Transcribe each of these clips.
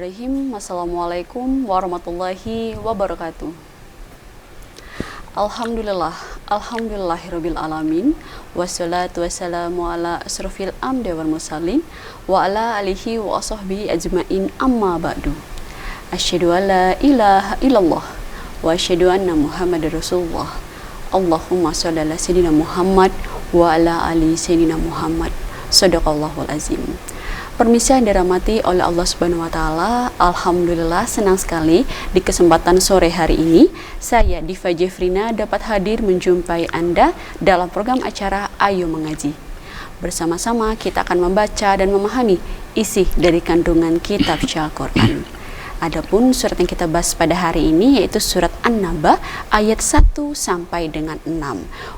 Bismillahirrahmanirrahim. Assalamualaikum warahmatullahi wabarakatuh. Alhamdulillahirabbil alamin. Wassalatu wassalamu ala asrofil amdi wal mursalin wa ala alihi wa sahbihi ajmain, amma ba'du. Asyhadu an la ilaha illallah wa asyhadu anna Muhammadar Rasulullah. Allahumma shalli ala sayyidina Muhammad wa ala ali sayyidina Muhammad. Shadaqallahul azim. Permisi yang dirahmati oleh Allah Subhanahu wa taala. Alhamdulillah senang sekali di kesempatan sore hari ini saya Diva Jeffrina dapat hadir menjumpai Anda dalam program acara Ayo Mengaji. Bersama-sama kita akan membaca dan memahami isi dari kandungan kitab Al-Qur'an. Adapun surat yang kita bahas pada hari ini yaitu surat An-Naba ayat 1 sampai dengan 6.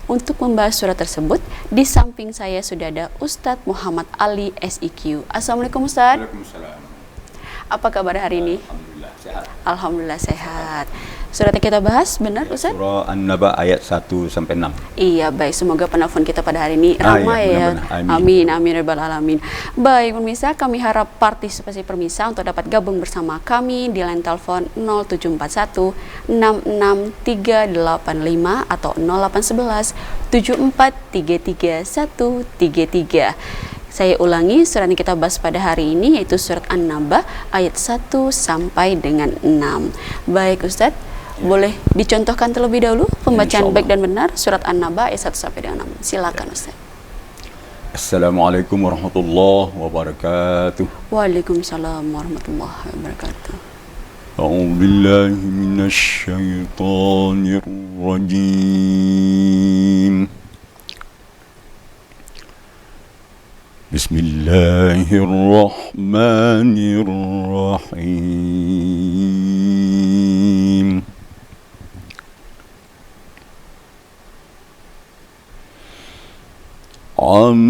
Untuk membahas surat tersebut, di samping saya sudah ada Ustadz Muhammad Ali SIQ. Assalamualaikum Ustadz. Waalaikumsalam. Apa kabar hari ini? Alhamdulillah sehat. Alhamdulillah sehat. Surat yang kita bahas benar Ustadz? Surah An-Naba ayat 1 sampai 6. Iya, baik. Semoga penelpon kita pada hari ini ramai iya, ya. benar-benar. Amin, amin, rabbal alamin. Baik, pemirsa, kami harap partisipasi pemirsa untuk dapat gabung bersama kami di line telepon 0741 66385 atau 0811 7433 133. Saya ulangi, surat yang kita bahas pada hari ini yaitu surat An-Naba ayat 1 sampai dengan 6. Baik Ustadz, boleh dicontohkan terlebih dahulu pembacaan baik dan benar surat An-Naba ayat 1 sampai dengan 6. Silakan Ustaz. Assalamualaikum warahmatullahi wabarakatuh. Waalaikumsalam warahmatullahi wabarakatuh. A'udzu billahi minasy syaithanir rajim. Bismillahirrahmanirrahim. Amma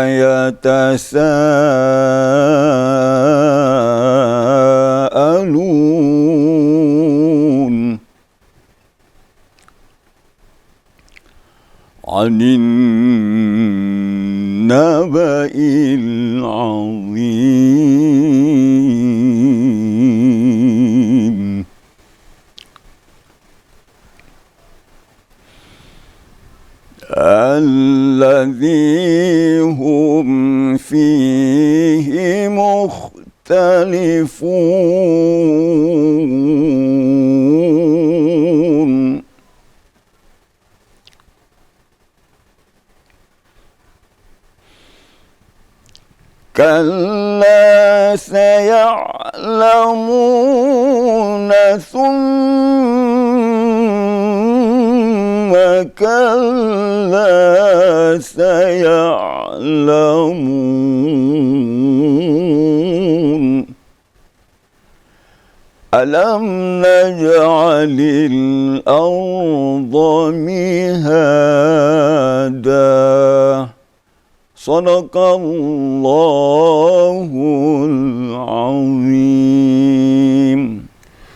yatasaalun 'anil naba'il 'azim. الذي هم فيه مختلفون كلا سيعلمون ثم كلا سيعلمون ألم نجعل الأرض مهادا صدق الله العظيم.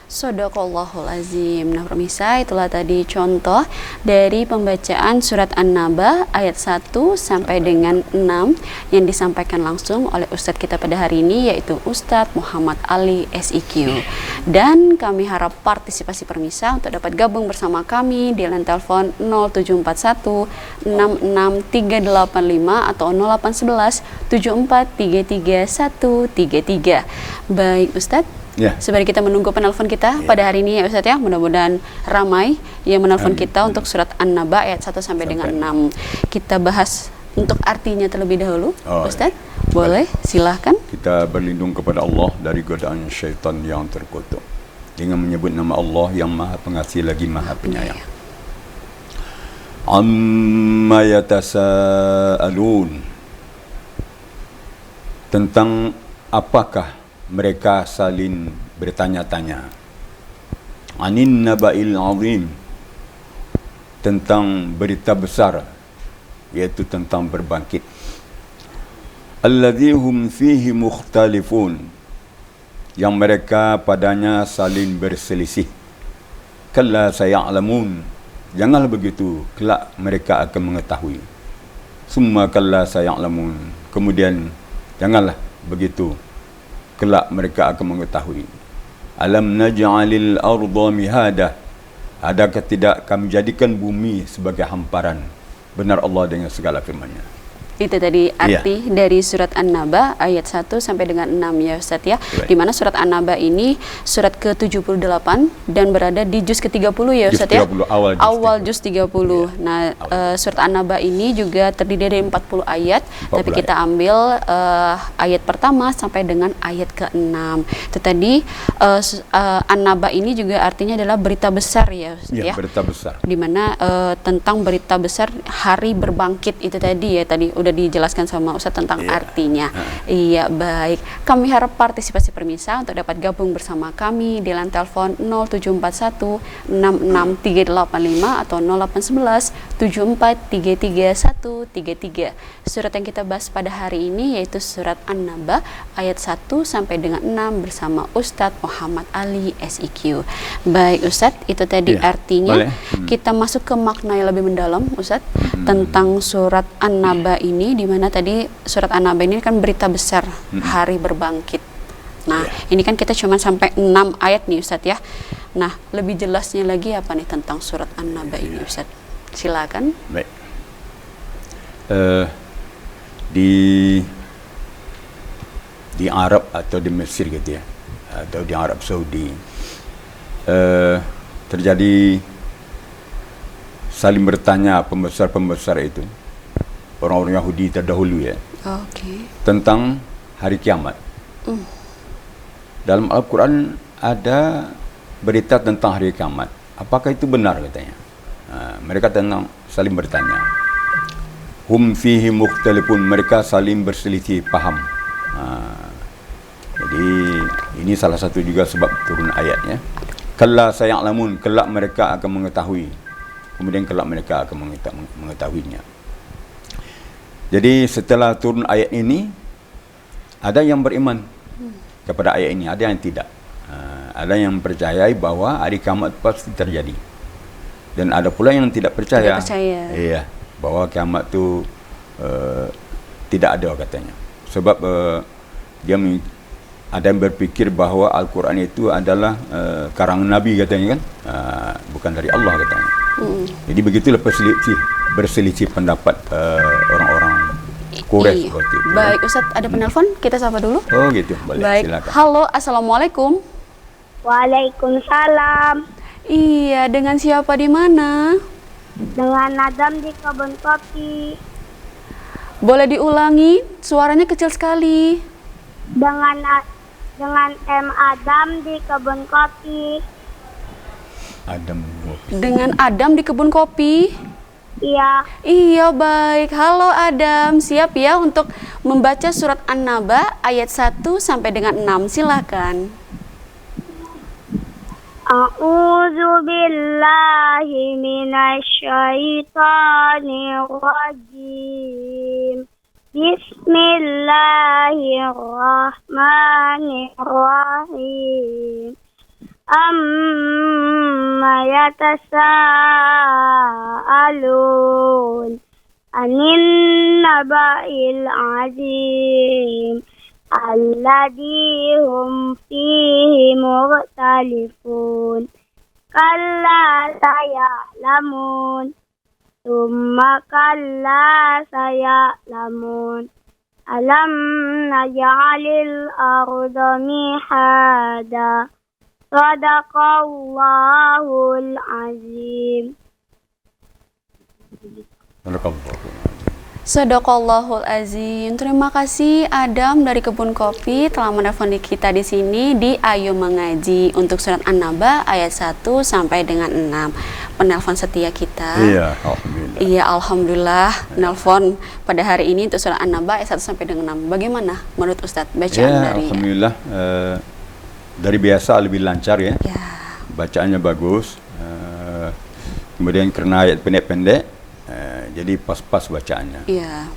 Shadaqallahul azim. Nah pemirsa, itulah tadi contoh dari pembacaan surat An-Naba ayat 1 sampai dengan 6 yang disampaikan langsung oleh Ustadz kita pada hari ini yaitu Ustadz Muhammad Ali SIQ. Dan kami harap partisipasi pemirsa untuk dapat gabung bersama kami di line telepon 0741 66385 atau 0811 7433 133. Baik Ustadz, Ya. sembari kita menunggu penelpon kita pada hari ini ya Ustadz ya, mudah-mudahan ramai yang menelpon kita untuk surat An-Naba ayat 1 sampai dengan 6. Kita bahas untuk artinya terlebih dahulu. Ustadz, boleh silahkan. Kita berlindung kepada Allah dari godaan syaitan yang terkutuk dengan menyebut nama Allah yang Maha Pengasih lagi Maha Penyayang. Amma yatasaalun, tentang apakah mereka saling bertanya-tanya. Anin naba'il azim, tentang berita besar, yaitu tentang berbangkit. Alladzi hum fihi mukhtalifun, yang mereka padanya saling berselisih. Kalla saya'lamun, janganlah begitu, kelak mereka akan mengetahui. Summa kalla saya'lamun, kemudian janganlah begitu kelak mereka akan mengetahui. Alam naj'alil arda mihada, adakah tidak kami jadikan bumi sebagai hamparan. Benar Allah dengan segala firman-Nya. Itu tadi arti dari surat An-Naba ayat 1 sampai dengan 6 ya Ustaz ya. Baik. Di mana surat An-Naba ini surat ke-78 dan berada di juz ke-30 ya Ustaz ya. 30, awal juz 30. Nah, surat An-Naba ini juga terdiri dari 40 ayat, 40 tapi kita ambil ayat pertama sampai dengan ayat ke-6. Itu tadi An-Naba ini juga artinya adalah berita besar ya Ustaz ya. Berita besar. Di mana tentang berita besar hari berbangkit itu tadi ya, tadi udah dijelaskan sama Ustadz tentang artinya. Iya, baik. Kami harap partisipasi pemirsa untuk dapat gabung bersama kami di line telepon 0741 66385 atau 0811 7433 133. Surat yang kita bahas pada hari ini yaitu surat An-Naba ayat 1 sampai dengan 6 bersama Ustadz Muhammad Ali SIQ. Baik Ustadz, itu tadi artinya. Kita masuk ke makna yang lebih mendalam Ustadz tentang surat An-Naba ini, di mana tadi surat An-Naba ini kan berita besar hari berbangkit. Nah, ini kan kita cuma sampai 6 ayat nih Ustadz ya. Nah, lebih jelasnya lagi apa nih tentang surat An-Naba ini Ustadz? Silakan. Baik. Di Arab atau di Mesir gitu ya, atau di Arab Saudi, terjadi saling bertanya pembesar-pembesar itu, orang-orang Yahudi terdahulu ya, tentang hari kiamat. Dalam Al-Quran ada berita tentang hari kiamat. Apakah itu benar katanya? Mereka saling bertanya. Hum fihi mukhtalifun, mereka saling berselisih paham. Jadi ini salah satu juga sebab turun ayatnya. Kalla saya'lamun, kelak mereka akan mengetahui. Kemudian kelak mereka akan mengetahuinya. Jadi setelah turun ayat ini, ada yang beriman kepada ayat ini, ada yang tidak. Ada yang percayai bahwa hari kiamat pasti terjadi, dan ada pula yang tidak percaya. Iya, bahwa kiamat itu tidak ada katanya. Sebab ada yang berpikir bahwa Al-Quran itu adalah karangan Nabi katanya kan, bukan dari Allah katanya. Jadi begitulah berselisih pendapat orang-orang Quraisy seperti itu. Baik Ustadz, ada penelpon, kita sapa dulu. Oh gitu, boleh. Baik. Silakan. Halo, assalamualaikum. Waalaikumsalam. Iya, dengan siapa di mana? Dengan Adam di kebun kopi. Boleh diulangi, suaranya kecil sekali. Dengan M Adam di kebun kopi. Dengan Adam di kebun kopi. Iya. Iya, baik. Halo Adam, siap ya untuk membaca surat An-Naba ayat 1 sampai dengan 6. Silakan. A'udzu billahi minasy syaithanir rajim. Bismillahirrahmanirrahim. Amma yatasaalun anin naba'il azim alladhi hum fihi mukhtalifun kalla saya'lamun thumma kalla saya'lamun alam naj'alil arda mihada. Sadaqallahul azim. Sadaqallahul azim. Terima kasih Adam dari Kebun Kopi telah menelpon kita di sini di Ayo Mengaji untuk surat An-Naba ayat 1 sampai dengan 6. Penelpon setia kita. Iya, alhamdulillah. Iya, alhamdulillah. Nelpon pada hari ini untuk surat An-Naba ayat 1 sampai dengan 6. Bagaimana menurut Ustadz bacaan dari? Alhamdulillah. Dari biasa lebih lancar ya. Bacaannya bagus. Kemudian karena ayat pendek-pendek, jadi pas-pas bacaannya.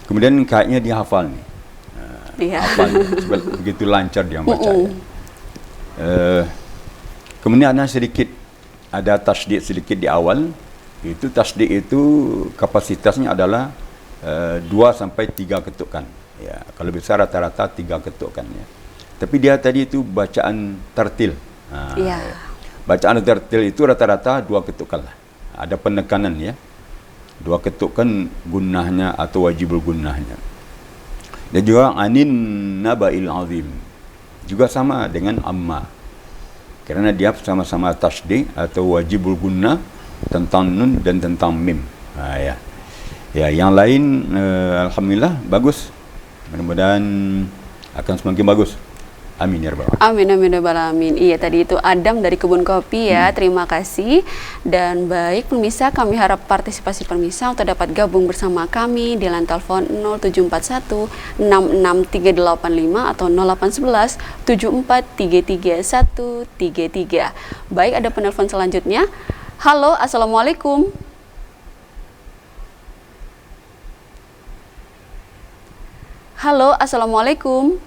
Kemudian kayaknya dia hafal nih. Hafal, begitu lancar dia bacanya. Kemudian ada tasydid sedikit di awal. Itu tasydid itu kapasitasnya adalah 2 sampai 3 ketukan. Ya, kalau besar rata-rata 3 ketukan ya. Tapi dia tadi itu bacaan tartil. Iya. Ya. Bacaan tartil itu rata-rata 2 ketukan lah. Ada penekanan ya. 2 ketukan gunnahnya atau wajibul gunnahnya. Dan juga anin naba'il azim. Juga sama dengan amma. Karena dia sama-sama tasydid atau wajibul gunnah tentang nun dan tentang mim. Ya. Ya, yang lain alhamdulillah bagus. Mudah-mudahan akan semakin bagus. Amin ya rabbal alamin. Amin amin ya rabbal alamin. Iya, tadi itu Adam dari Kebun Kopi ya. Terima kasih. Dan baik pemirsa, kami harap partisipasi pemirsa untuk dapat gabung bersama kami di line telepon 0741 66385 atau 0811 7433 133. Baik, ada penelpon selanjutnya. Halo, assalamualaikum. Halo, assalamualaikum.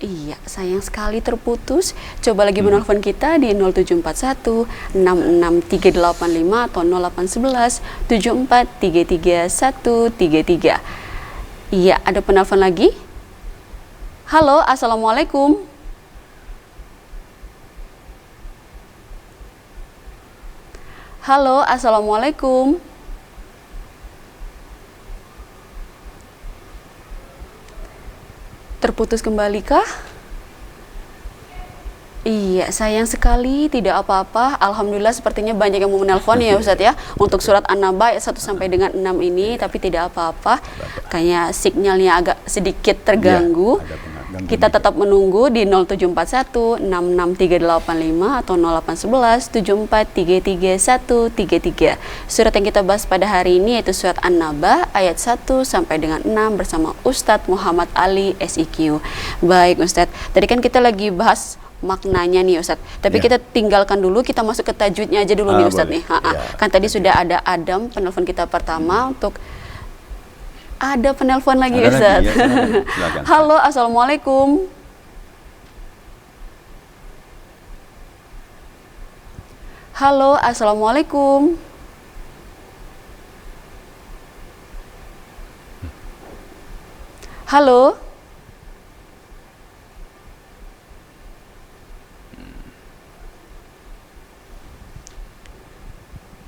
Iya, sayang sekali terputus. Coba lagi menelpon kita di 0741 66385 atau 0811 7433 133. Iya, ada penelpon lagi. Halo, assalamualaikum. Halo, assalamualaikum. Terputus kembali kah? Iya, sayang sekali, tidak apa-apa. Alhamdulillah sepertinya banyak yang mau menelpon ya Ustadz ya untuk surat An-Naba ayat 1 sampai dengan 6 ini, tapi tidak apa-apa. Kayaknya sinyalnya agak sedikit terganggu. Kita tetap menunggu di 0741 66385 atau 0811 7433 133. Surat yang kita bahas pada hari ini yaitu surat An-Naba ayat 1 sampai dengan 6 bersama Ustadz Muhammad Ali SIQ. Baik Ustadz, tadi kan kita lagi bahas maknanya nih Ustadz, tapi kita tinggalkan dulu, kita masuk ke tajwidnya aja dulu nih Ustadz nih. Kan tadi sudah ada Adam penelpon kita pertama. Untuk ada penelpon lagi Ustadz. Ya, Halo, assalamualaikum. Halo, assalamualaikum. Halo.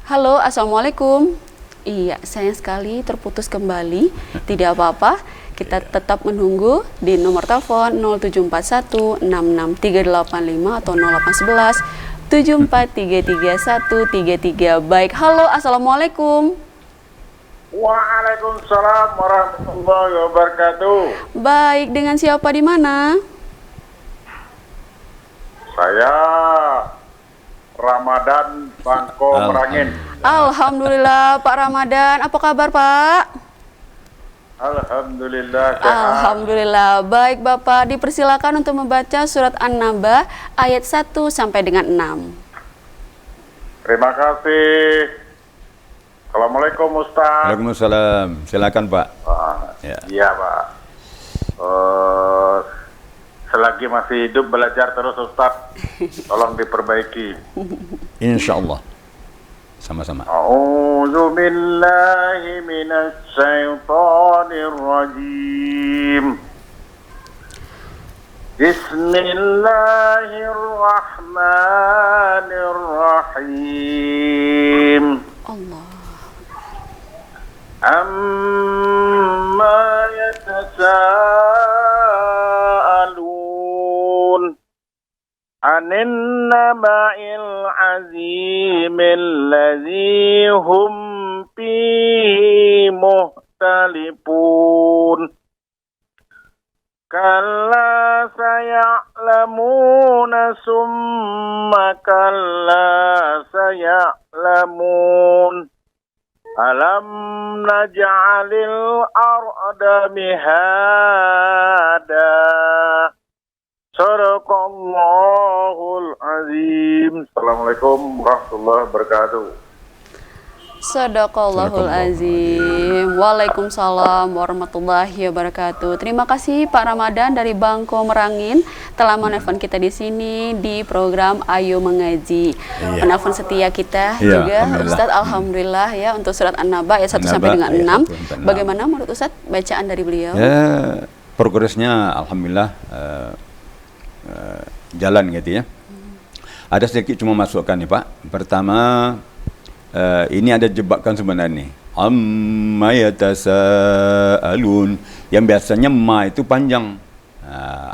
Halo, assalamualaikum. Iya, sayang sekali terputus kembali. Tidak apa-apa, kita tetap menunggu di nomor telepon 0741 66385 atau 0811 7433 133. Baik, halo, assalamualaikum. Waalaikumsalam warahmatullahi wabarakatuh. Baik, dengan siapa di mana? Saya Ramadan Bangko Merangin. Alhamdulillah Pak Ramadan, apa kabar Pak? Alhamdulillah sehat. Alhamdulillah. Baik Bapak, dipersilakan untuk membaca surat An-Naba ayat 1 sampai dengan 6. Terima kasih. Assalamualaikum Ustaz. Waalaikumsalam. Silakan Pak. Ya. Iya Pak. Selagi masih hidup belajar terus Ustaz. Tolong diperbaiki. Insyaallah. Sama-sama. A'udzu billahi minasy syaithanir rajim. Bismillahirrahmanirrahim. Allah. Amma yatasaalun anin naba'il azimil ladzi hum fihi muhtalifun. Kalla saya'lamuna summa kalla saya'lamun. Alam naj'alil arda mihada. Sadaqallahul azim. Assalamualaikum warahmatullahi wabarakatuh. Sadaqallahul azim. Waalaikumsalam warahmatullahi wabarakatuh. Terima kasih Pak Ramadan dari Bangko Merangin telah menelpon kita di sini di program Ayo Mengaji. Penelpon setia kita juga Ustadz, alhamdulillah ya, untuk surat An-Naba ayat 1 sampai dengan 6. Bagaimana menurut Ustadz bacaan dari beliau? Ya, progresnya alhamdulillah jalan gitu ya. Ada sedikit cuma masukkan nih Pak. Pertama, ini ada jebakan sebenarnya. Amma yatasaalun. Yang biasanya ma itu panjang.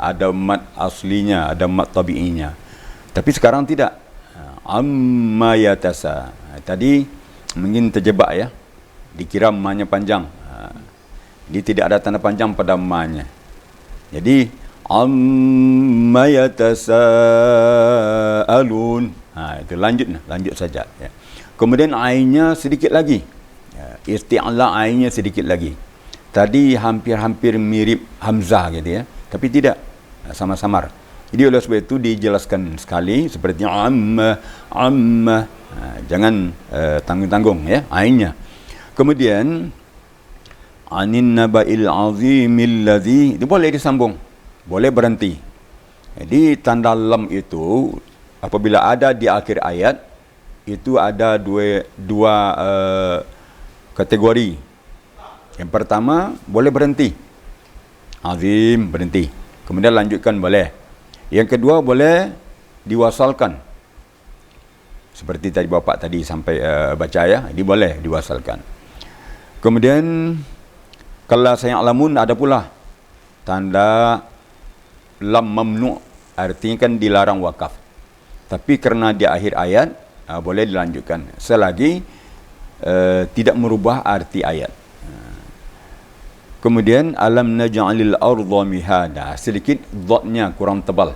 Ada mat aslinya, ada mat tabi'inya. Tapi sekarang tidak. Amma yatasa. Tadi mungkin terjebak ya. Dikira ma-nya panjang. Jadi tidak ada tanda panjang pada ma-nya. Jadi amma yatasaalun. Itu lanjut saja ya. Kemudian ainnya sedikit lagi. Isti'la ainnya sedikit lagi. Tadi hampir-hampir mirip hamzah gitu ya. Tapi tidak, sama-samar. Jadi oleh sebab itu dijelaskan sekali seperti amma. Jangan tanggung-tanggung ya ainnya. Kemudian anin naba'il azimil ladzi, itu boleh disambung. Boleh berhenti. Jadi tanda lam itu apabila ada di akhir ayat itu ada dua kategori. Yang pertama boleh berhenti, azim berhenti, kemudian lanjutkan boleh. Yang kedua boleh diwasalkan, seperti tadi bapak tadi sampai baca ya, ini boleh diwasalkan. Kemudian kalau saya alamun ada pula tanda lam mamnu, artinya kan dilarang wakaf, tapi karena di akhir ayat boleh dilanjutkan selagi tidak merubah arti ayat. Kemudian alam naj'alil arda mihada, sedikit dhatnya kurang tebal.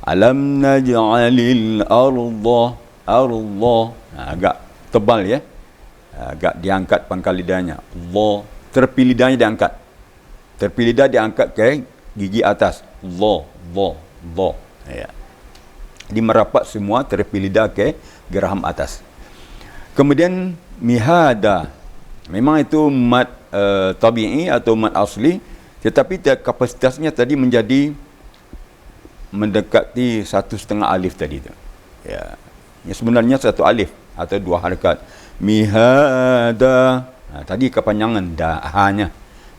Alam naj'alil arda agak tebal ya, agak diangkat pangkal lidahnya. Terpi lidahnya diangkat, terpi lidah diangkat ke gigi atas. Ya. Di merapat semua terpi lidah ke geraham atas. Kemudian mihada, memang itu mad tabi'i atau mad asli, tetapi kapasitasnya tadi menjadi mendekati 1,5 alif tadi itu. Ya, sebenarnya 1 alif atau 2 harakat. Mihada. Tadi kepanjangan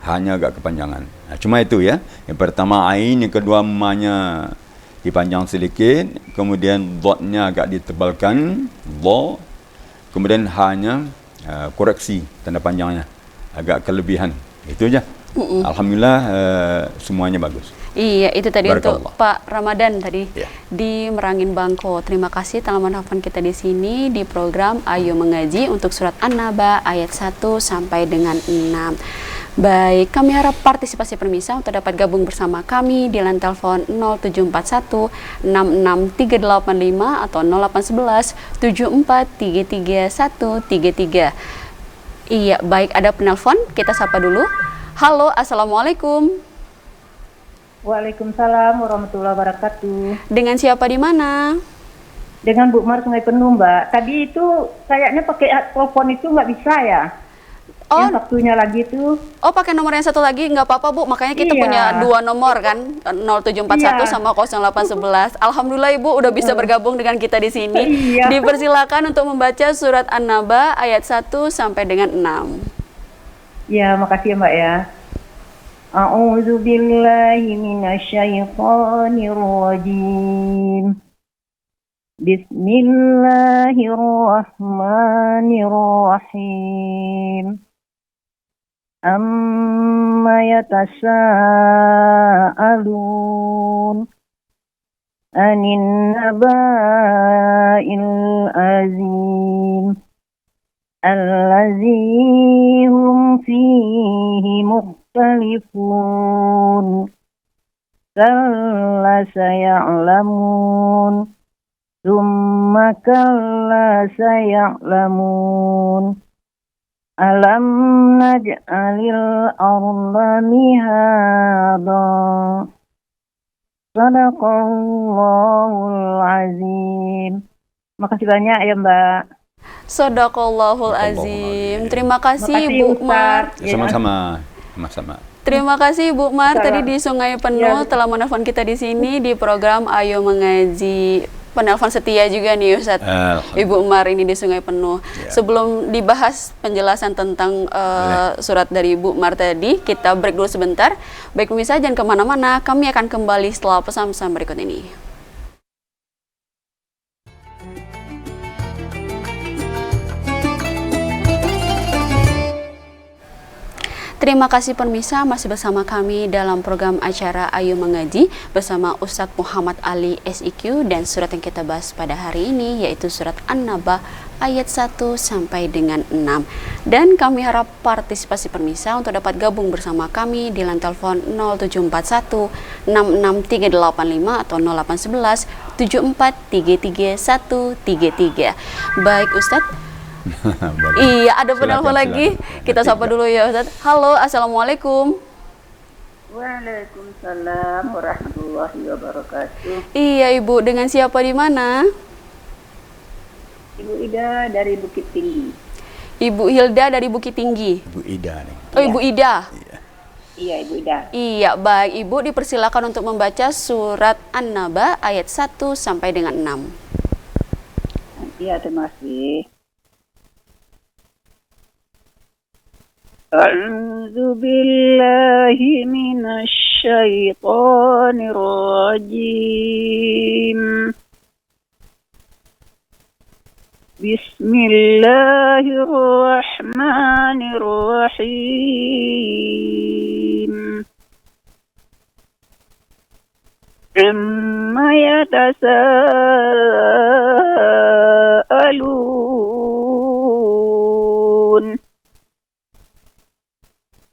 hanya agak kepanjangan. Cuma itu ya. Yang pertama ain, yang kedua ma-nya dipanjang sedikit, kemudian dhatnya agak ditebalkan, kemudian hanya koreksi tanda panjangnya agak kelebihan. Itu aja. Alhamdulillah semuanya bagus. Iya, itu tadi untuk Pak Ramadan tadi di Merangin Bangko. Terima kasih telah menelpon kita di sini di program Ayo Mengaji untuk surat An-Naba ayat 1 sampai dengan 6. Baik, kami harap partisipasi permisa untuk dapat gabung bersama kami di line telepon 0741 66385 atau 0811 7433 133. Iya, baik, ada penelpon, kita sapa dulu. Halo, assalamualaikum. Waalaikumsalam warahmatullahi wabarakatuh. Dengan siapa di mana? Dengan Bu Mar Sungai Penuh, Mbak. Tadi itu kayaknya pakai telepon itu nggak bisa ya? Yang satunya lagi itu. Oh, pakai nomor yang satu lagi nggak apa-apa Bu. Makanya kita punya 2 nomor kan, 0741 sama 0811. Alhamdulillah Ibu udah bisa bergabung dengan kita di sini. Dipersilakan untuk membaca surat An-Naba ayat 1 sampai dengan 6. Ya, makasih ya Mbak ya. A'udzu billahi minasyaitonir rajim. Bismillahirrahmanirrahim. Amma yatasaalun anin naba'il azim allazi hum fihi mukhtalifun kalla saya'lamun thumma kalla saya'lamun alam naj'alil arda mihada. Sadaqallahul azim. Makasih banyak ya Mbak. Shadaqallahul azim. Terima kasih Bu Mar. Ustaz. Sama-sama. Sama-sama. Terima kasih Bu Mar tadi di Sungai Penuh Iya. telah menelpon kita di sini di program Ayo Mengaji. Penelpon setia juga nih Ustadz. Ibu Mar ini di Sungai Penuh. Ya. Sebelum dibahas penjelasan tentang surat dari Ibu Mar tadi, kita break dulu sebentar. Baik pemirsa, jangan kemana-mana. Kami akan kembali setelah pesan-pesan berikut ini. Terima kasih pemirsa, masih bersama kami dalam program acara Ayo Mengaji bersama Ustadz Muhammad Ali SIQ, dan surat yang kita bahas pada hari ini yaitu surat An-Naba ayat 1 sampai dengan 6. Dan kami harap partisipasi pemirsa untuk dapat gabung bersama kami di line telepon 0741 66385 atau 0811 7433 133. Baik Ustadz. Iya, ada penelpon lagi. Kita sapa dulu ya Ustaz. Halo, assalamualaikum. Waalaikumsalam warahmatullahi wabarakatuh. Iya Ibu, dengan siapa di mana? Ibu Ida dari Bukit Tinggi. Ibu Hilda dari Bukit Tinggi. Ibu Ida nih. Oh, Ibu Ida. Iya, Ibu Ida. Iya, baik Ibu, dipersilakan untuk membaca surat An-Naba ayat 1 sampai dengan 6. Iya, terima kasih. أعوذ بالله من الشيطان الرجيم بسم الله الرحمن الرحيم عما يتساءلون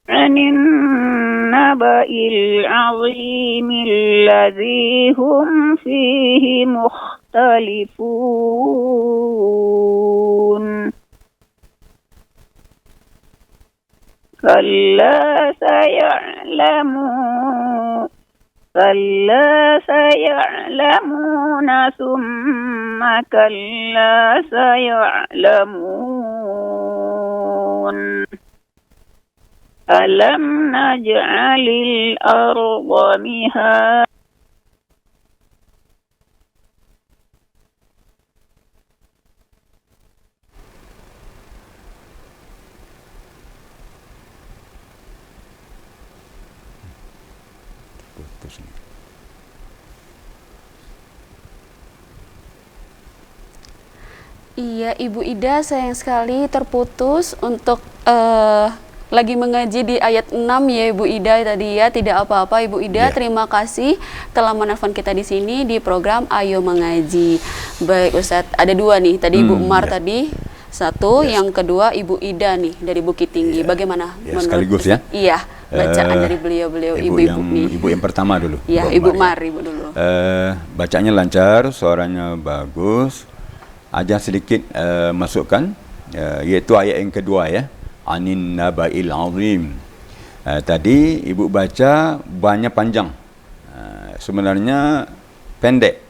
عن النبأ العظيم الذي هم فيه مختلفون كلا سيعلمون ثم كلا سيعلمون ألم نجعل الأرض مهادا Iya, Ibu Ida, sayang sekali terputus untuk lagi mengaji di ayat 6 ya Ibu Ida tadi ya. Tidak apa-apa Ibu Ida, terima kasih telah menelpon kita di sini di program Ayo Mengaji. Baik Ustadz, ada dua nih, tadi Ibu Umar tadi satu, yang kedua Ibu Ida nih dari Bukit Tinggi. Bagaimana menurut sekaligus ya? Iya, bacaan dari beliau-beliau ibu-ibu nih. Ibu yang pertama dulu. Iya, Ibu Umar, Ibu dulu. Bacanya lancar, suaranya bagus. Aja sedikit masukkan, yaitu ayat yang kedua ya. Anin naba'il azim. Tadi ibu baca banyak panjang. Sebenarnya pendek.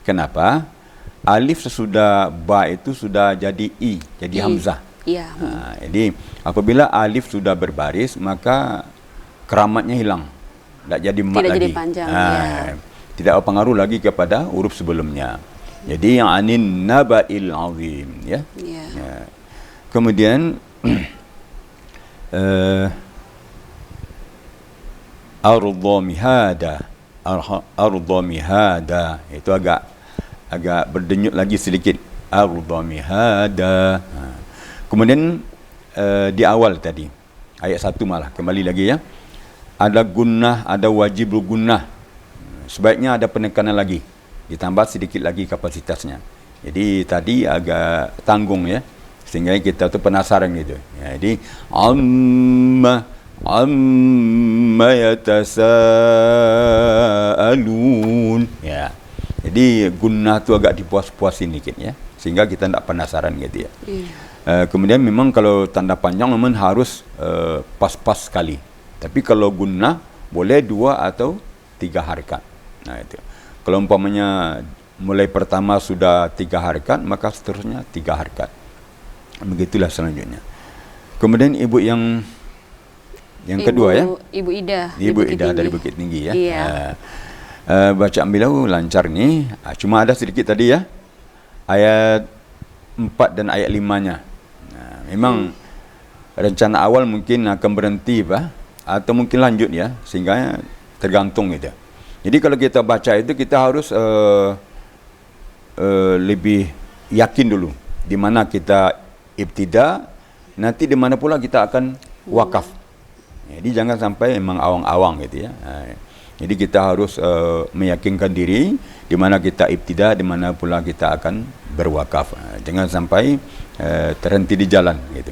Kenapa? Alif sesudah ba itu sudah jadi i, jadi hamzah. Iya. Jadi apabila alif sudah berbaris, maka keramatnya hilang. Tak jadi mat Tidak lagi. jadi panjang. Ya. Tidak berpengaruh lagi kepada huruf sebelumnya. Jadi yang anin naba'il azim ya. Ya. Kemudian Ar-Dhamihada itu agak berdenyut lagi sedikit. Ar-Dhamihada. Kemudian di awal tadi ayat 1 malah kembali lagi ya, ada gunnah, ada wajib gunnah, sebaiknya ada penekanan lagi, ditambah sedikit lagi kapasitasnya. Jadi tadi agak tanggung ya, sehingga kita tu penasaran gitu. Ya, jadi amma yatasaalun. Ya. Jadi gunnah tu agak dipuas-puasin dikit ya, sehingga kita tak penasaran gitu ya. Kemudian memang kalau tanda panjang memang harus pas-pas sekali. Tapi kalau gunnah boleh 2 atau 3 harakat. Nah itu. Kalau umpamanya mulai pertama sudah 3 harakat, maka seterusnya 3 harakat. Begitulah selanjutnya. Kemudian ibu yang kedua ya. Ibu Ida. Ibu Bukit Ida Tinggi. dari Bukit Tinggi ya. Iya. Bacaan beliau lancar ni. Cuma ada sedikit tadi ya. Ayat 4 dan ayat 5-nya. Memang rencana awal mungkin akan berhenti atau mungkin lanjut ya, sehingga tergantung gitu. Jadi kalau kita baca itu kita harus lebih yakin dulu di mana kita ibtida, nanti di mana pula kita akan wakaf. Jadi jangan sampai memang awang-awang gitu ya. Jadi kita harus meyakinkan diri di mana kita ibtida, di mana pula kita akan berwakaf. Jangan sampai terhenti di jalan gitu.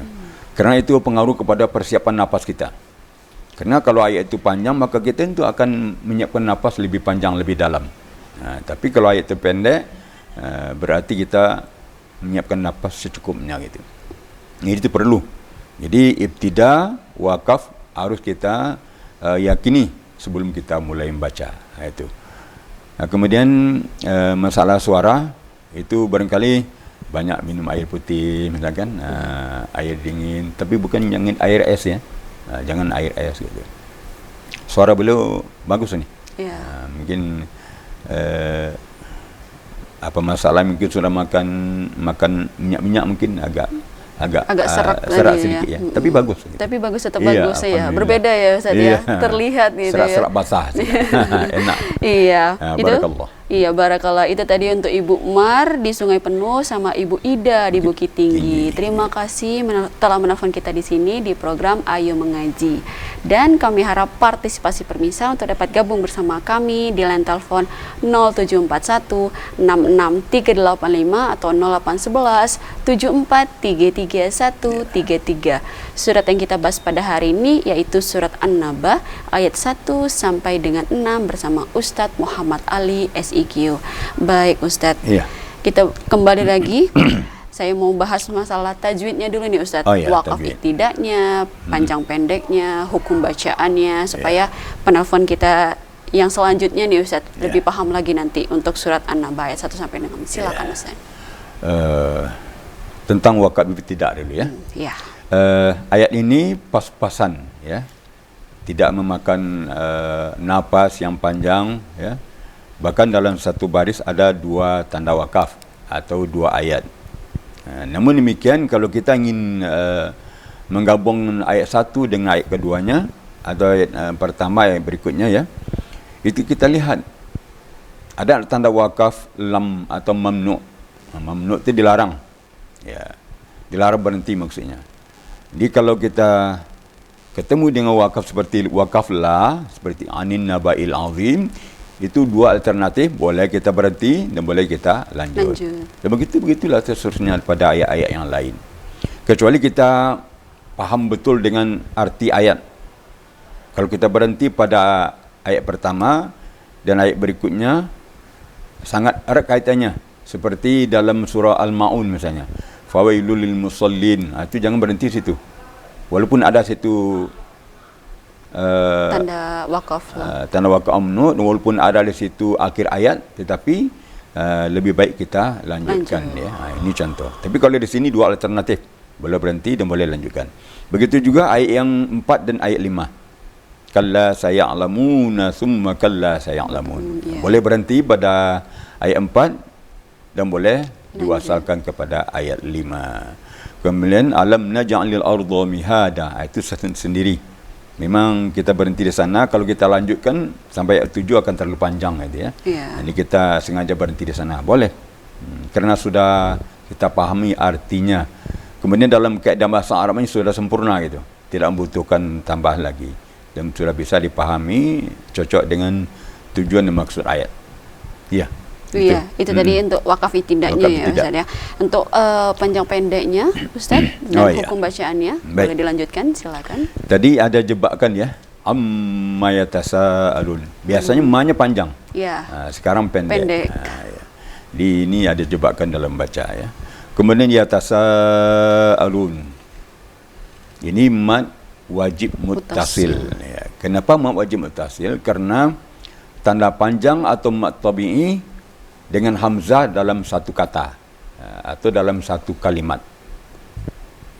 Karena itu pengaruh kepada persiapan napas kita. Karena kalau ayat itu panjang, maka kita itu akan menyiapkan napas lebih panjang, lebih dalam. Tapi kalau ayat itu pendek, berarti kita menyiapkan napas secukupnya gitu. Jadi itu perlu. Jadi ibtida, wakaf harus kita yakini sebelum kita mulai membaca. Itu. Kemudian masalah suara itu barangkali banyak minum air putih misalkan, air dingin, tapi bukan jangan air es ya. Jangan air es gitu. Suara beliau bagus nih. Ya. Mungkin masalah mungkin sudah makan minyak mungkin agak serak sedikit ya. ya. Tapi bagus. Gitu. Tapi bagus, tetap Iya, bagus ya. alhamdulillah. Berbeda ya Ustaz ya. Iya. Terlihat gitu Serak-serak ya. basah. Enak. Iya. Barakallah. Iya, barakallah. Itu tadi untuk Ibu Mar di Sungai Penuh sama Ibu Ida di Bukit Tinggi. Terima kasih telah menelpon kita di sini di program Ayo Mengaji. Dan kami harap partisipasi permisa untuk dapat gabung bersama kami di line telepon 0741 66385 atau 0811 7433 Surat yang kita bahas pada hari ini yaitu surat An-Naba ayat 1 sampai dengan 6 bersama Ustadz Muhammad Ali SIQ. Baik Ustadz, Iya. kita kembali lagi. Saya mau bahas masalah tajwidnya dulu nih Ustadz. Oh iya, Wakaf tajwid. tidaknya, panjang pendeknya, hukum bacaannya, supaya penelpon kita yang selanjutnya nih Ustadz lebih paham lagi nanti untuk surat An-Naba ayat 1 sampai 6. Silakan Ustadz. Tentang wakaf tidak dulu ya. Ya. Ayat ini pas-pasan ya. Tidak memakan napas yang panjang ya. Bahkan dalam satu baris ada 2 tanda wakaf atau 2 ayat. Namun demikian kalau kita ingin menggabung ayat 1 dengan ayat keduanya atau ayat pertama ayat berikutnya ya, itu kita lihat ada tanda wakaf lam atau mamnu. Mamnu itu dilarang ya, dilarang berhenti maksudnya. Jadi kalau kita ketemu dengan wakaf seperti wakaf la, seperti anin naba'il azim, itu 2 alternatif, boleh kita berhenti dan boleh kita lanjut. Dan begitulah seterusnya pada ayat-ayat yang lain. Kecuali kita paham betul dengan arti ayat. Kalau kita berhenti pada ayat pertama dan ayat berikutnya sangat erat kaitannya, seperti dalam surah Al-Maun misalnya, fawailul lil musallin, itu jangan berhenti situ. Walaupun ada situ tanda wakaf tanda wakaf amnu, walaupun ada di situ akhir ayat, tetapi lebih baik kita lanjutkan ya. Ini contoh. Tapi kalau di sini 2 alternatif, boleh berhenti dan boleh lanjutkan. Begitu juga ayat yang 4 dan ayat 5. Kalla saya'lamuna summa kalla saya'lamun. Boleh berhenti pada ayat 4 dan boleh diwasalkan kepada ayat 5. Kemudian alam naj'alil arda mihada, itu sendiri. Memang kita berhenti di sana, kalau kita lanjutkan sampai ayat 7 akan terlalu panjang gitu ya. Jadi kita sengaja berhenti di sana, boleh. Karena sudah kita pahami artinya. Kemudian dalam kaedah bahasa Arabnya sudah sempurna gitu. Tidak membutuhkan tambah lagi. Dan sudah bisa dipahami cocok dengan tujuan dan maksud ayat. Iya. Iya, itu tadi untuk wakaf tidaknya ya Ustaz ya. Untuk panjang pendeknya Ustaz dan hukum bacaannya boleh dilanjutkan, silakan. Tadi ada jebakan ya, amma yatasaalun. Biasanya ma-nya panjang. Iya. Sekarang pendek. Ya. Di ini ada jebakan dalam baca ya. Kemudian yatasaalun. Ini mad wajib muttasil ya. Kenapa mad wajib muttasil? Karena tanda panjang atau mad tabi'i dengan hamzah dalam satu kata atau dalam satu kalimat.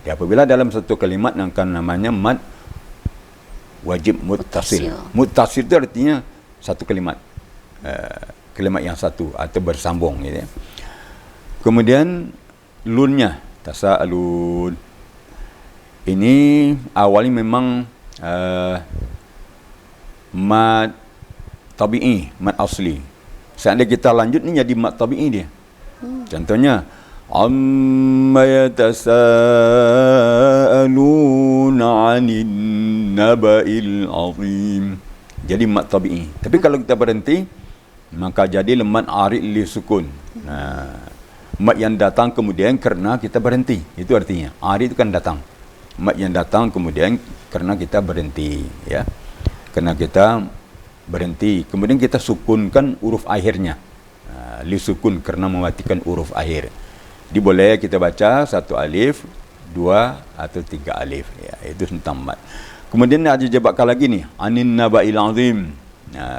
Ya, apabila dalam satu kalimat yang akan namanya mad wajib muttasil. Muttasil itu artinya satu kalimat. Kalimat yang satu atau bersambung gitu ya. Kemudian lunnya tasaalun. Ini awalnya memang mad tabi'i, mad asli. Seandainya kita lanjut ni jadi mad tabi'i dia. Contohnya amma yatasaaluna 'anin naba'il 'azim. Jadi mad tabi'i. Tapi kalau kita berhenti maka jadi mad arid li sukun. Mad yang datang kemudian kerana kita berhenti. Itu artinya. Arid itu kan datang. Mad yang datang kemudian kerana kita berhenti, ya. Kerana kita berhenti, kemudian kita sukunkan huruf akhirnya. Li sukun kerana mematikan huruf akhir. Jadi boleh kita baca satu alif, dua atau tiga alif, ya. Itu tentang mad. Kemudian ada jabakkan lagi ni, anin naba'il azim.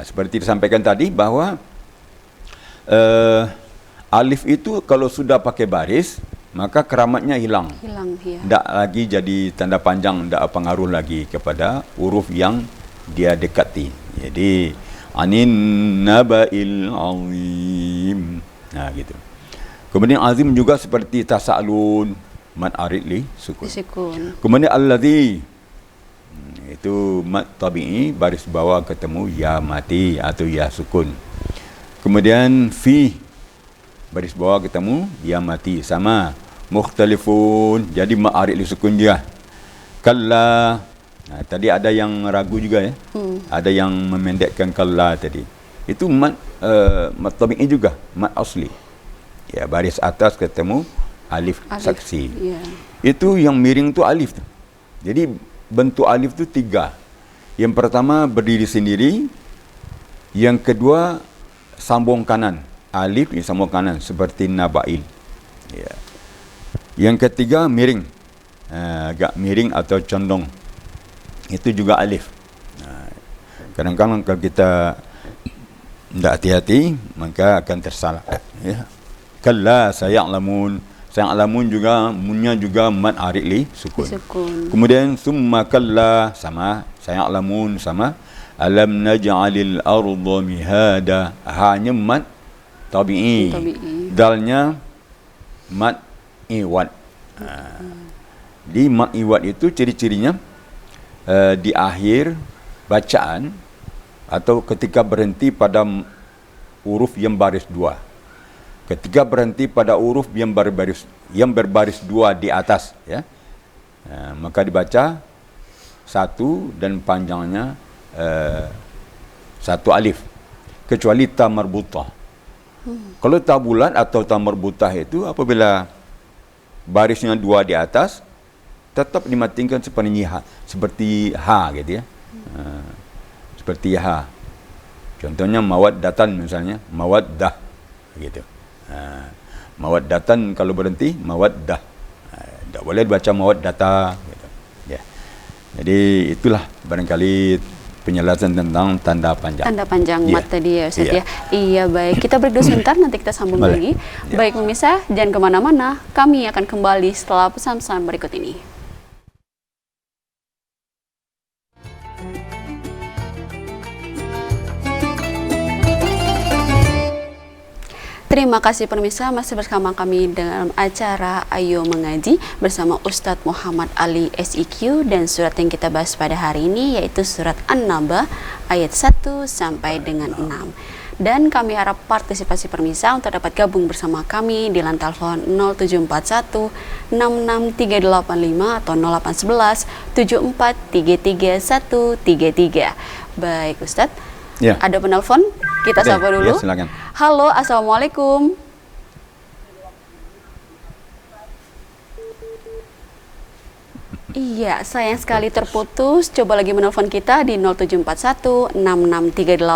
Seperti disampaikan tadi bahawa alif itu kalau sudah pakai baris maka keramatnya hilang. Hilang, ya. Tak lagi jadi tanda panjang, tak pengaruh lagi kepada huruf yang dia dekati. Jadi anin naba'il azim. Gitu. Kemudian azim juga seperti tasa'alun, mad arid li sukun. Kemudian alladhi, itu mad tabi'i, baris bawah ketemu ya mati atau ya sukun. Kemudian fi, baris bawah ketemu ya mati, sama. Mukhtalifun, jadi mad arid li sukun dia. Kalla, tadi ada yang ragu juga ya. Ada yang memendekkan kalla tadi. Itu mad tabi'i juga, mad asli. Ya, baris atas ketemu alif saksi. Yeah. Itu yang miring tu alif tu. Jadi bentuk alif tu tiga. Yang pertama berdiri sendiri. Yang kedua sambung kanan. Alif ni sambung kanan seperti naba'il. Ya. Yang ketiga miring. Agak miring atau condong. Itu juga alif. Kadang-kadang kalau kita tidak hati-hati maka akan tersalah. Ya. Kalla saya'lamun. Saya'lamun juga munnya juga mad arid li sukun. Kemudian summa kalla, sama. Saya'lamun sama. Alam naj'alil arda mihada. Hanya mad tabi'i. Dalnya mad iwad. Di mad iwad itu ciri-cirinya di akhir bacaan atau ketika berhenti pada huruf yang baris dua. Ketika berhenti pada huruf yang berbaris dua di atas, ya, maka dibaca satu dan panjangnya satu alif, kecuali ta marbutah. Kalau ta bulat atau ta marbutah itu apabila barisnya dua di atas, tetap dimatikan seperti ha gitu ya, seperti ha. Contohnya mawaddatan misalnya, mawaddah gitu. Mawaddatan kalau berhenti mawaddah. Tak boleh baca mawaddata gitu. Ya. Jadi itulah barangkali penjelasan tentang tanda panjang. Tanda panjang mat tadi ya Ustaz ya. Iya, baik. Kita break dulu sebentar, nanti kita sambung lagi. Ya. Baik pemirsa, jangan kemana-mana. Kami akan kembali setelah pesan-pesan berikut ini. Terima kasih pemirsa, masih bersama kami dalam acara Ayo Mengaji bersama Ustadz Muhammad Ali SIQ, dan surat yang kita bahas pada hari ini yaitu surat An-Naba ayat 1 sampai dengan 6. Dan kami harap partisipasi pemirsa untuk dapat gabung bersama kami di line telepon 0741 66385 atau 0811 7433 133. Baik Ustadz, ya. Ada penelpon? Kita sapa dulu. Ya, silakan. Halo, assalamualaikum. Iya, sayang sekali terputus. Coba lagi menelpon kita di 0741 66385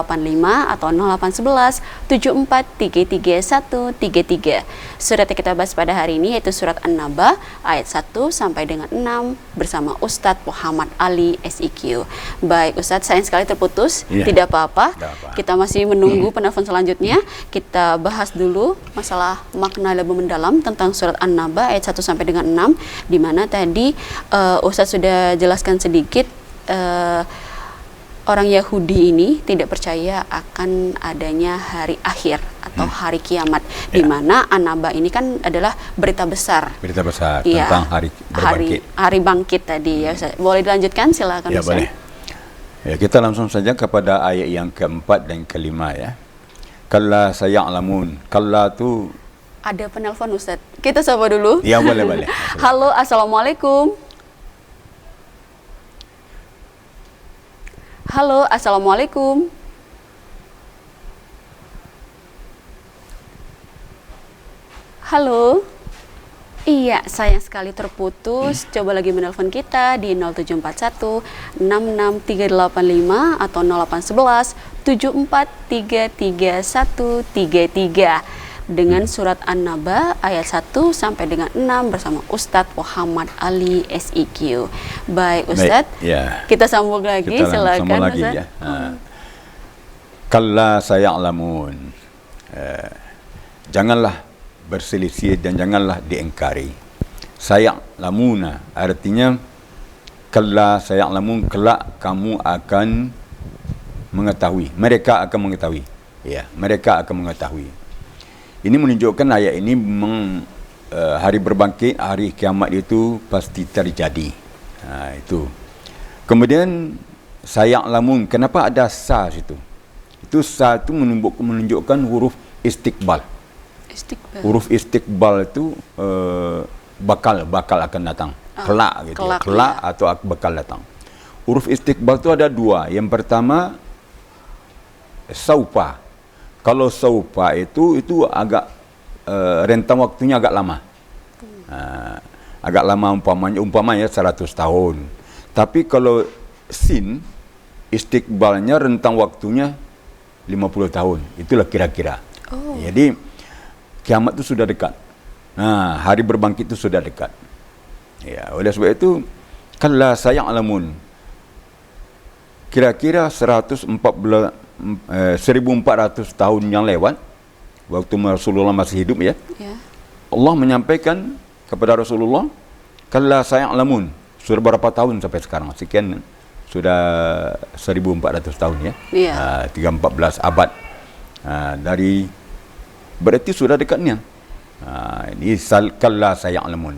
atau 0811 7433 Surat yang kita bahas pada hari ini yaitu surat An-Naba ayat 1 sampai dengan 6 bersama Ustadz Muhammad Ali SIQ. Baik Ustadz, sayang sekali terputus. Iya. Tidak apa-apa. Tidak apa. Kita masih menunggu penelpon selanjutnya. Kita bahas dulu masalah makna lebih mendalam tentang surat An-Naba ayat 1 sampai dengan 6, di mana tadi Ustadz sudah jelaskan sedikit orang Yahudi ini tidak percaya akan adanya hari akhir atau hari kiamat, di mana An-Naba ini kan adalah berita besar. Berita besar Iya, tentang hari berbangkit. hari bangkit tadi ya Ustadz. Boleh dilanjutkan, silakan Ya, Ustadz. boleh. Ya, kita langsung saja kepada ayat yang keempat dan kelima ya. Kalla saya'lamun. Kalla tu. Ada penelpon Ustadz. Kita sapa dulu. Ya, boleh. Halo, assalamualaikum. Halo, assalamualaikum. Halo. Iya, sayang sekali terputus. Coba lagi menelpon kita di 0741 66385 atau 0811 7433 dengan surat An-Naba ayat 1 sampai dengan 6 bersama Ustadz Muhammad Ali SIQ. Baik Ustadz, ya. kita sambung lagi, Kita silakan sambung lagi Ustadz. ya. Kalla saya'lamun. Janganlah berselisih dan janganlah diingkari. Saya'lamuna artinya kalla saya'lamun, kelak kamu akan mengetahui. Mereka akan mengetahui. Ya, mereka akan mengetahui. Ini menunjukkan ayat ini memang hari berbangkit, hari kiamat itu pasti terjadi. Itu. Kemudian saya'lamun, kenapa ada sa situ? Itu sa itu menunjukkan huruf istiqbal. Huruf istiqbal itu bakal akan datang. Kelak gitu. Kelak atau bakal datang. Huruf istiqbal itu ada dua. Yang pertama saupa. Kalau saupa itu agak rentang waktunya agak lama. Agak lama umpamanya 100 tahun. Tapi kalau sin istiqbalnya rentang waktunya 50 tahun. Itulah kira-kira. Jadi kiamat itu sudah dekat. Hari berbangkit itu sudah dekat. Ya, oleh sebab itu kalla saya'lamun. Kira-kira 1400 tahun yang lewat, waktu Rasulullah masih hidup ya. Allah menyampaikan kepada Rasulullah, kalla saya'lamun. Sudah berapa tahun sampai sekarang? Sekian, sudah 1400 tahun ya. 3-14 abad. Dari berarti sudah dekatnya. Ini kalla saya'lamun.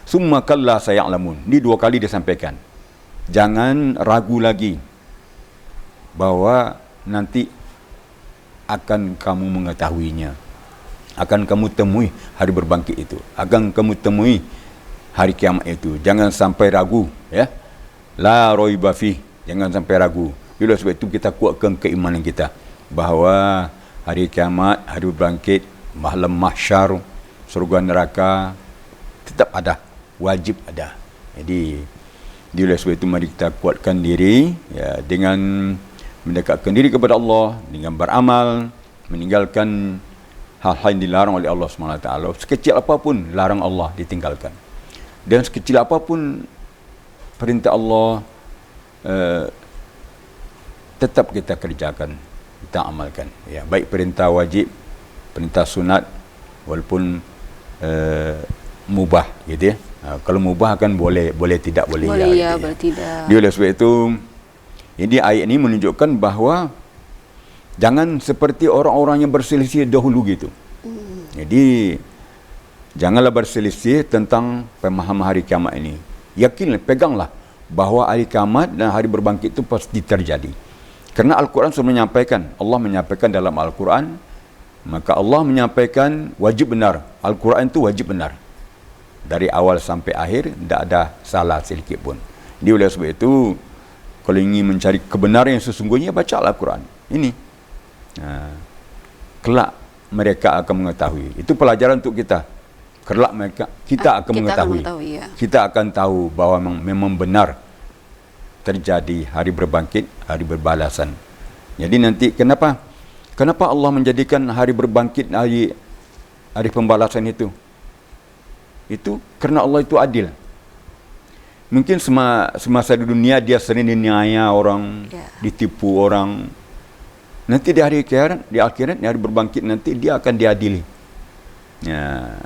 Summa kalla saya'lamun. Ini dua kali disampaikan. Jangan ragu lagi bahwa nanti akan kamu mengetahuinya. Akan kamu temui hari berbangkit itu. Akan kamu temui hari kiamat itu. Jangan sampai ragu ya. La raiba fi. Jangan sampai ragu. Bila sebab itu kita kuatkan keimanan kita bahawa hari kiamat, hari berbangkit, malam mahsyar, surga neraka tetap ada, wajib ada. Jadi oleh sebab itu mari kita kuatkan diri ya, dengan mendekatkan diri kepada Allah, dengan beramal, meninggalkan hal-hal yang dilarang oleh Allah SWT. Sekecil apapun larang Allah ditinggalkan. Dan sekecil apapun perintah Allah tetap kita kerjakan, kita amalkan. Ya, baik perintah wajib, perintah sunat, walaupun mubah gitu ya. Kalau mubah kan boleh tidak boleh. Boleh ya, boleh tidak. Dia oleh sebab itu, jadi ayat ini menunjukkan bahawa jangan seperti orang-orang yang berselisih dahulu gitu. Jadi janganlah berselisih tentang pemahaman hari kiamat ini. Yakinlah, peganglah bahawa hari kiamat dan hari berbangkit itu pasti terjadi. Kerana Al-Quran sudah menyampaikan, Allah menyampaikan dalam Al-Quran, maka Allah menyampaikan wajib benar. Al-Quran itu wajib benar. Dari awal sampai akhir tidak ada salah sedikit pun. Jadi oleh sebab itu, kalau ingin mencari kebenaran yang sesungguhnya, baca Al-Quran. Ini. Kelak mereka akan mengetahui. Itu pelajaran untuk kita. kelak mereka kita akan mengetahui. Ya. Kita akan tahu bahwa memang benar terjadi hari berbangkit, hari berbalasan. Jadi nanti kenapa Allah menjadikan hari berbangkit, hari pembalasan itu? Itu karena Allah itu adil. Mungkin semasa di dunia dia sering diniaya orang, ditipu orang. Nanti di hari akhirat, di hari berbangkit nanti dia akan diadili. Ya.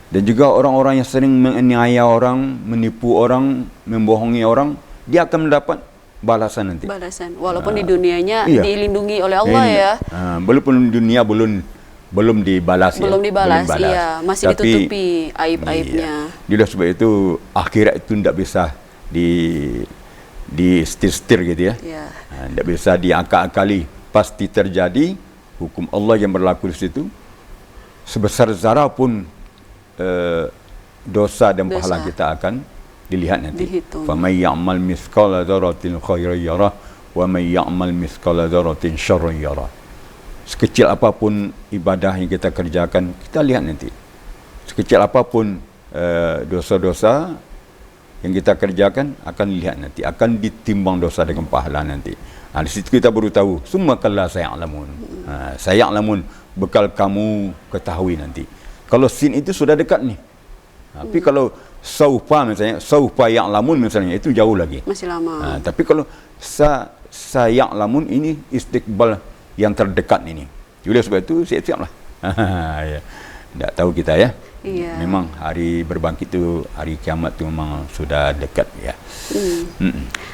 Dan juga orang-orang yang sering menganiaya orang, menipu orang, membohongi orang, dia akan mendapat balasan nanti. Balasan. Walaupun di dunianya dilindungi oleh Allah ya. Walaupun di dunia belum dibalas. Belum dibalas, iya. Masih ditutupi aib-aibnya. Jadi sebab itu akhirat itu tidak bisa di setir gitu ya. Tidak bisa diangkat-akali. Pasti terjadi hukum Allah yang berlaku di situ. Sebesar zarah pun dosa dan pahala kita akan dilihat nanti. Faman ya'mal mithqala dzarratin khairan yarah wa man ya'mal mithqala dzarratin syarran yarah. Sekecil apapun ibadah yang kita kerjakan, kita lihat nanti. Sekecil apapun dosa-dosa yang kita kerjakan, akan lihat nanti. Akan ditimbang dosa dengan pahala nanti. Di situ kita baru tahu. Summa kalla saya'lamun. Saya'lamun, bekal kamu ketahui nanti. Kalau sin itu sudah dekat nih. Tapi kalau saufa misalnya, saufa ya'lamun misalnya, itu jauh lagi. Masih lama. Tapi kalau saya'lamun ini istiqbal yang terdekat ini. Jadi sebab itu siap-siaplah. Ya. Tak tahu kita ya. Iya. Memang hari berbangkit itu, hari kiamat itu memang sudah dekat ya.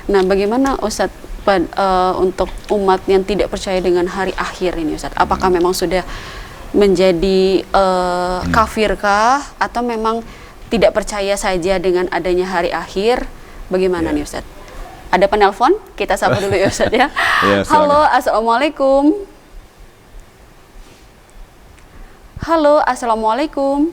Nah, bagaimana Ustaz untuk umat yang tidak percaya dengan hari akhir ini Ustaz? Apakah memang sudah menjadi kafirkah atau memang tidak percaya saja dengan adanya hari akhir? Bagaimana nih Ustaz? Ada penelpon? Kita sapa dulu ya Ustaz ya. Halo, assalamualaikum. Halo, assalamualaikum.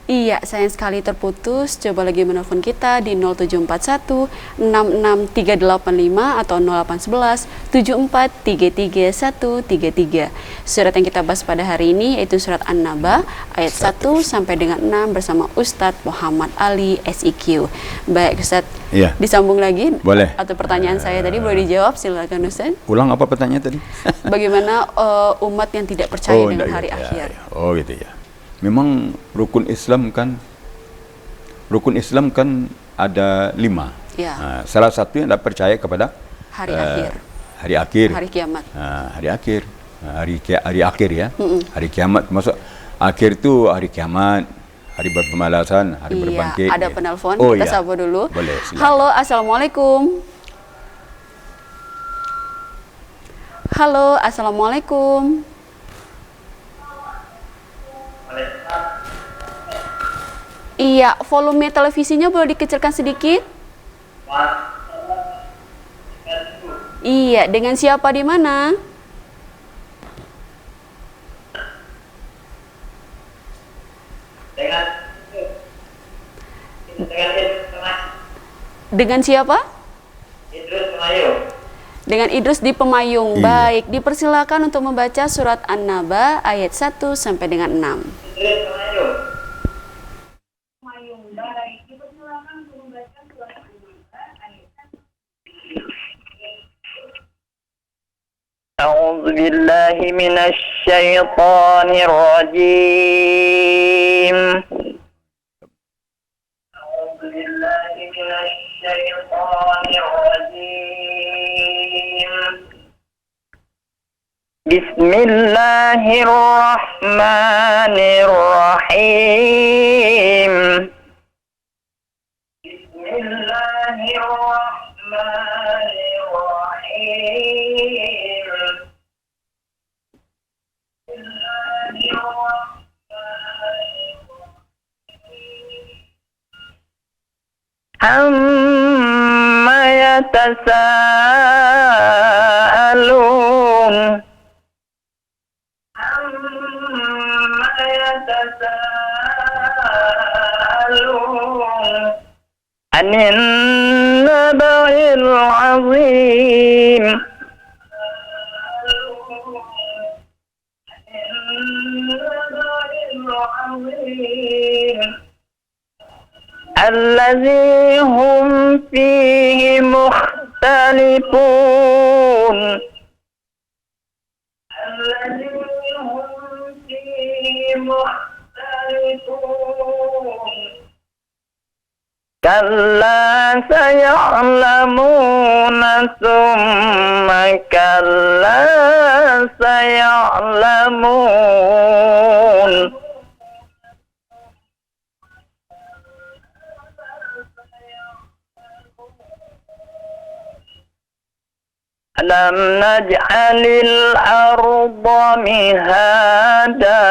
Iya, sayang sekali terputus. Coba lagi menelpon kita di 0741 66385 atau 0811 7433 133. Surat yang kita bahas pada hari ini yaitu surat An-Naba ayat 1 sampai dengan 6 bersama Ustadz Muhammad Ali SIQ. Baik Ustadz, disambung lagi. Boleh. Atau pertanyaan saya tadi boleh dijawab, silakan Ustadz. Ulang apa pertanyaan tadi? Bagaimana umat yang tidak percaya dengan hari akhir? Oh gitu ya. Memang rukun Islam kan ada 5. Ya. Salah satu yang tidak percaya kepada hari akhir, hari kiamat, hari akhir ya, hari kiamat. Maksud akhir itu hari kiamat, hari pembalasan, hari berbangkit. Ada penelpon, kita sapa dulu. Boleh, halo, assalamualaikum. Halo, assalamualaikum. Iya, volume televisinya boleh dikecilkan sedikit? Iya, dengan siapa di mana? Dengan siapa? Idrus Pemayung. Dengan Idrus di Pemayung. Baik, dipersilakan untuk membaca surat An-Naba ayat 1 sampai dengan 6. Idrus Pemayung. أعوذ بالله من الشيطان الرجيم. أعوذ بالله من الشيطان الرجيم. بسم الله الرحمن الرحيم. بسم الله الرحمن الرحيم. عما يتساءلون. عن النبأ العظيم. العظيم الذي هم فيه مختلفون كلا سيعلمون ثم كلا سيعلمون ألم نجعل الأرض مهادا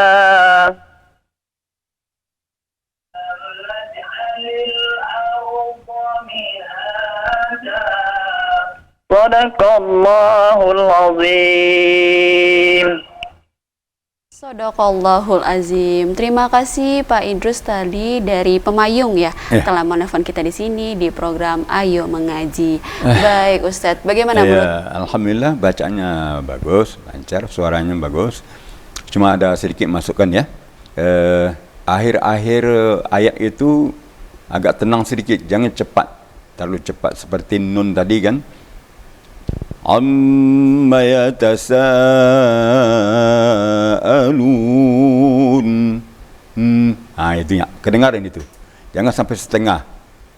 صدق الله العظيم. Sadaqallahul azim. Terima kasih Pak Idrus tadi dari Pemayung ya, telah menelpon kita di sini di program Ayo Mengaji. Baik Ustadz, bagaimana menurut? Alhamdulillah bacaannya bagus, lancar, suaranya bagus. Cuma ada sedikit masukan ya. Akhir-akhir ayat itu agak tenang sedikit, jangan cepat, terlalu cepat seperti nun tadi kan. Amma yatasaalun. Itu ya, kedengaran itu. Jangan sampai setengah.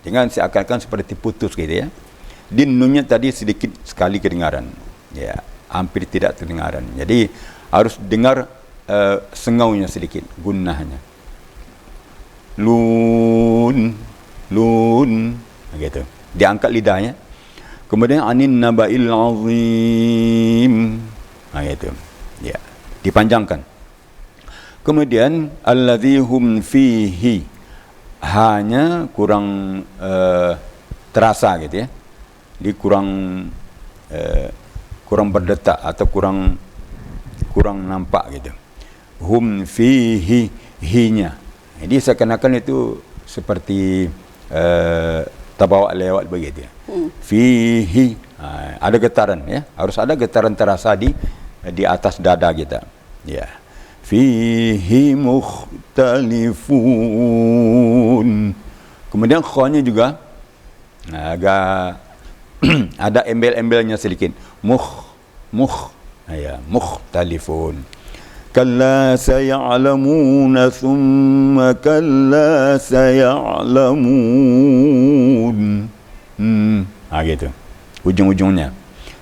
Jangan seakan-akan seperti putus gitu ya. Di nunnya tadi sedikit sekali kedengaran. Ya, hampir tidak kedengaran. Jadi harus dengar sengaunya sedikit, gunnahnya. Lun gitu. Diangkat lidahnya. Kemudian anin naba'il azim. Gitu. Ya, dipanjangkan. Kemudian allazi hum fihi, hanya kurang terasa gitu ya. Dia kurang berdetak atau kurang nampak gitu. Hum fihi, hinya. Jadi seakan-akan itu seperti terbawa lewat begitu ya. Fihi, ada getaran ya, harus ada getaran terasa di atas dada kita. Ya. Fihi mukhtalifun. Kemudian kha-nya juga agak ada embel-embelnya sedikit. Ya, mukhtalifun. Kalla saya'lamuna thumma kalla saya'lamun. Gitu. Ujung-ujungnya.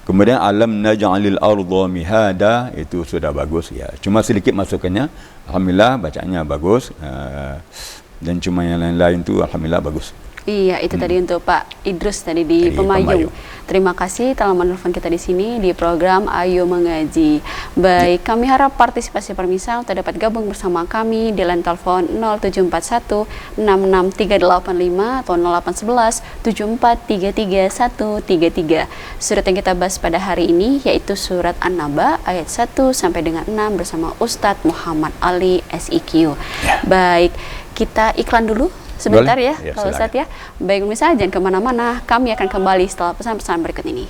Kemudian alam naj'alil arda mihada, itu sudah bagus ya. Cuma sedikit masukannya. Alhamdulillah bacaannya bagus. Dan cuma yang lain-lain itu alhamdulillah bagus. Iya, itu tadi untuk Pak Idrus tadi di Pemayung. Terima kasih telah menelpon kita di sini di program Ayo Mengaji. Baik, kami harap partisipasi permisal dapat gabung bersama kami di line telepon 0741 66385 atau 0811 7433 133. Surat yang kita bahas pada hari ini yaitu surat An-Naba ayat 1 sampai dengan 6 bersama Ustadz Muhammad Ali SIQ. Baik, kita iklan dulu sebentar. Boleh? Ya, kalau Ustadz ya. Baik, misalnya jangan kemana-mana, kami akan kembali setelah pesan-pesan berikut ini.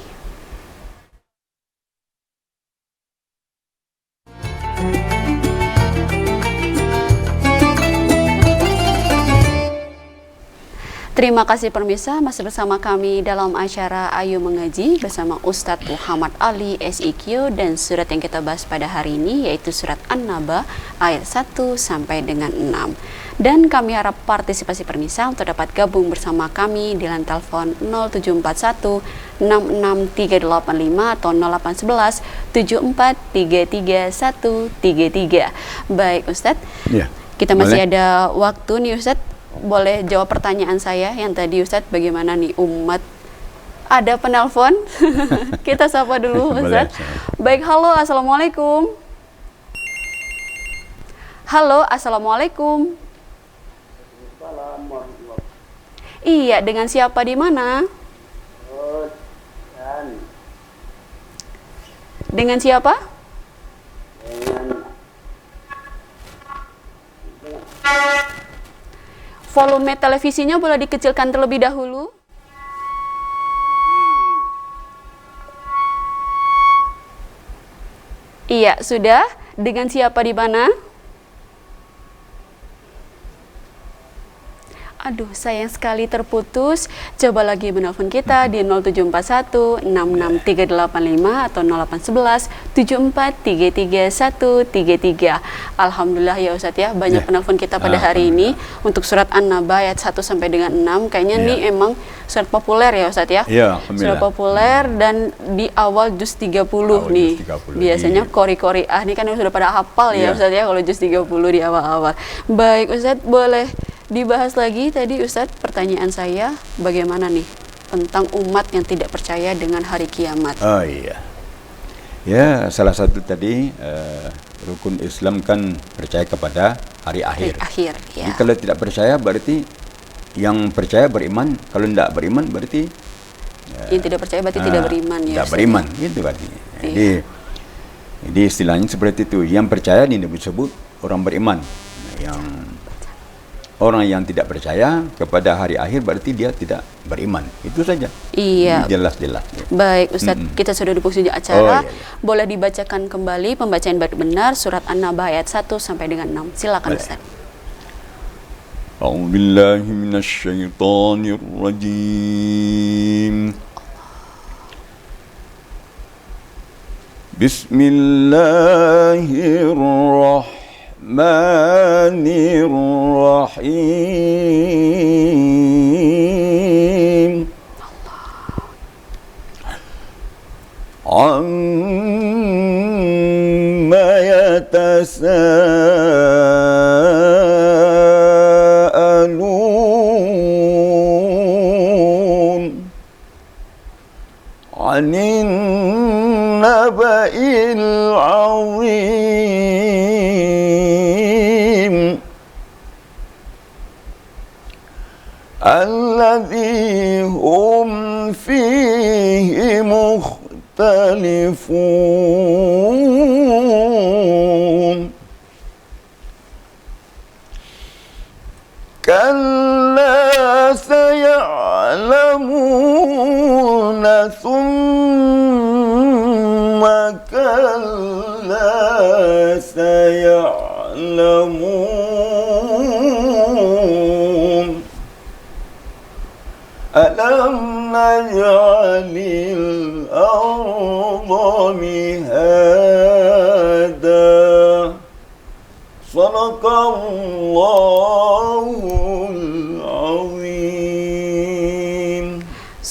Terima kasih pemirsa, masih bersama kami dalam acara Ayo Mengaji bersama Ustadz Muhammad Ali SIQ, dan surat yang kita bahas pada hari ini yaitu surat An-Naba ayat 1 sampai dengan 6. Dan kami harap partisipasi permisal untuk dapat gabung bersama kami di line telepon 0741 66385 atau 0811 7433 133. Baik Ustadz, kita masih ada waktu nih Ustadz. Boleh jawab pertanyaan saya yang tadi Ustadz, bagaimana nih umat? Ada penelpon. Kita sapa dulu Ustadz. Baik, halo, assalamualaikum. Halo, assalamualaikum. Iya, dengan siapa di mana? Dengan siapa? Volume televisinya boleh dikecilkan terlebih dahulu. Iya, sudah. Dengan siapa di mana? Aduh, sayang sekali terputus. Coba lagi menelpon kita di 0741 66385 atau 0811 7433 133. Alhamdulillah ya Ustadz ya, banyak penelpon kita pada hari ini untuk surat An-Naba ayat 1 sampai dengan 6. Kayaknya ini emang surat populer ya Ustadz ya. Ya, Surat populer dan di awal juz 30 nih. Juz 30, Biasanya kori-kori ini kan sudah pada hafal ya Ustadz ya kalau juz 30 di awal-awal. Baik Ustadz, boleh dibahas lagi tadi Ustadz, pertanyaan saya bagaimana nih tentang umat yang tidak percaya dengan hari kiamat. Oh iya. Ya, salah satu tadi rukun Islam kan percaya kepada hari akhir. Hari akhir, ya. Jadi kalau tidak percaya berarti yang percaya beriman, kalau tidak beriman berarti yang tidak percaya berarti tidak beriman ya. Tidak Ustadz. beriman, gitu artinya. Jadi istilahnya seperti itu. Yang percaya ini disebut orang beriman. Yang orang yang tidak percaya kepada hari akhir berarti dia tidak beriman. Itu saja. Iya. Jelas-jelas. Baik Ustadz, kita sudah di penghujung acara. Oh, iya. Boleh dibacakan kembali pembacaan benar surat An-Naba ayat 1 sampai dengan 6. Silakan Boleh. Ustadz. أعوذ بالله من الشيطان الرجيم بسم الله الرحمن الرحيم عما يتساءلون عن النبأ العظيم الذي هم فيه مختلفون كلا سيعلمون ثم كلا سيعلمون ألم نجعل الأرض مهادا صدق الله العظيم.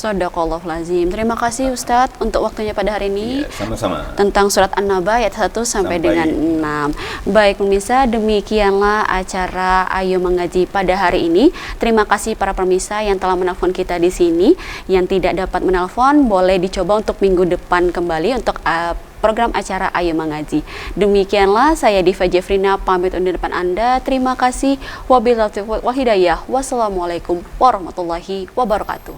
Shadaqallahul Azim. Terima kasih Ustadz untuk waktunya pada hari ini. Ya, sama-sama. Tentang surat An-Naba ayat 1 sampai dengan 6. Baik pemirsa, demikianlah acara Ayo Mengaji pada hari ini. Terima kasih para pemirsa yang telah menelpon kita di sini. Yang tidak dapat menelpon boleh dicoba untuk minggu depan kembali untuk program acara Ayo Mengaji. Demikianlah saya Diva Jeffrina pamit undur depan Anda. Terima kasih. Wabillahi taufiq wal hidayah. Wassalamualaikum warahmatullahi wabarakatuh.